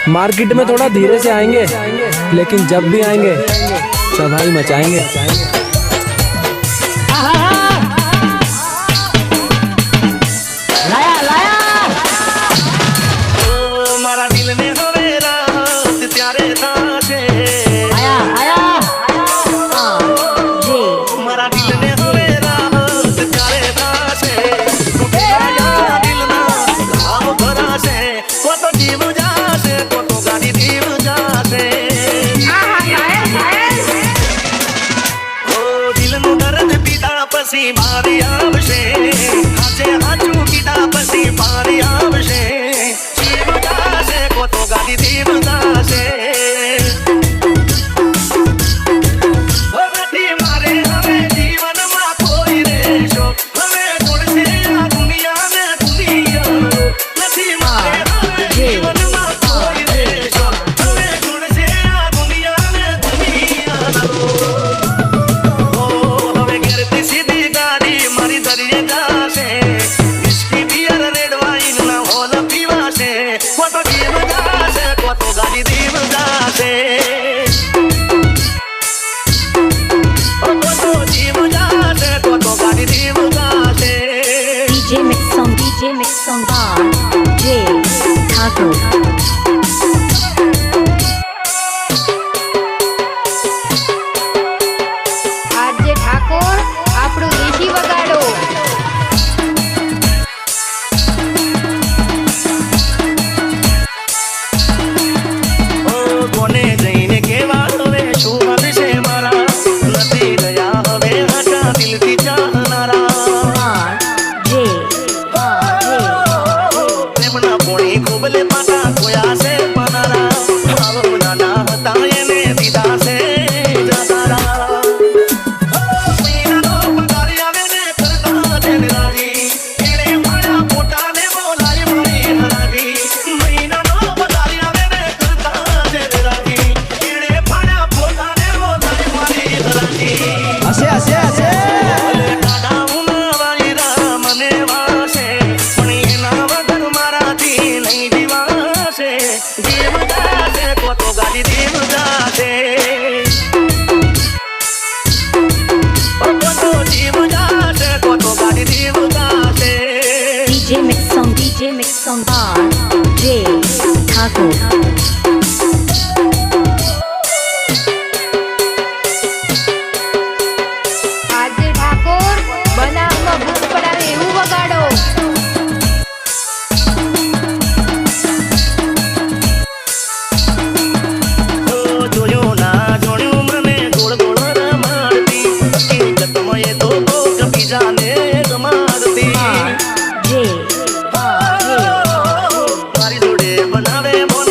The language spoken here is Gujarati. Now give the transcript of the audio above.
मार्केट में थोड़ा धीरे से आएंगे, लेकिन जब भी आएंगे तबाही मचाएंगे। लाया लाया मारा दिल ने होवे रात त्यारे ताशे आया आया जी मारा दिल ने होवे रात त्यारे ताशे टूटेगा दिल ना घाव भराशे को तो जीव जाशे को तो गाड़ी जीव जाशे ओ दिल नु दर्द पीता पसी मारी आवशे हाचे हाचू पीता पसी मारी आवशे जीव जाशे को तो गाड़ी जीव जाशे DJ Mix on bar J Thakur આજે ઠાકોર આપણું દેશી વગાડો કોને જઈને કેવા હવે શું હશે મારા નથી ગયા હવે હાચા દિલથી ચાહનારા J પ્રેમના પોણી ખોબલે પાટા કોયા છે પનારા ભાવના ના હતા એને દીધા છે જતારા મહિનાનો પગાર આવે ને કરતા છે રાજી એને મારા પોતાને બોલાય મારી હરાજી મહિનાનો પગાર આવે ને કરતા છે રાજી એને મારા પોતાને બોલાય મારી હરાજી હશે હશે હશે DJ Mix on bar J Thakur આજે ઠાકોર બનાવમાં ભૂખ પડાવે એવું વગાડો જોયું ના જોયું મને ગોળ ગોળ રમાડતી હકીકત માં એ તો કોક બીજાને ગમાડતી J મારી જોડે બનાવે મોન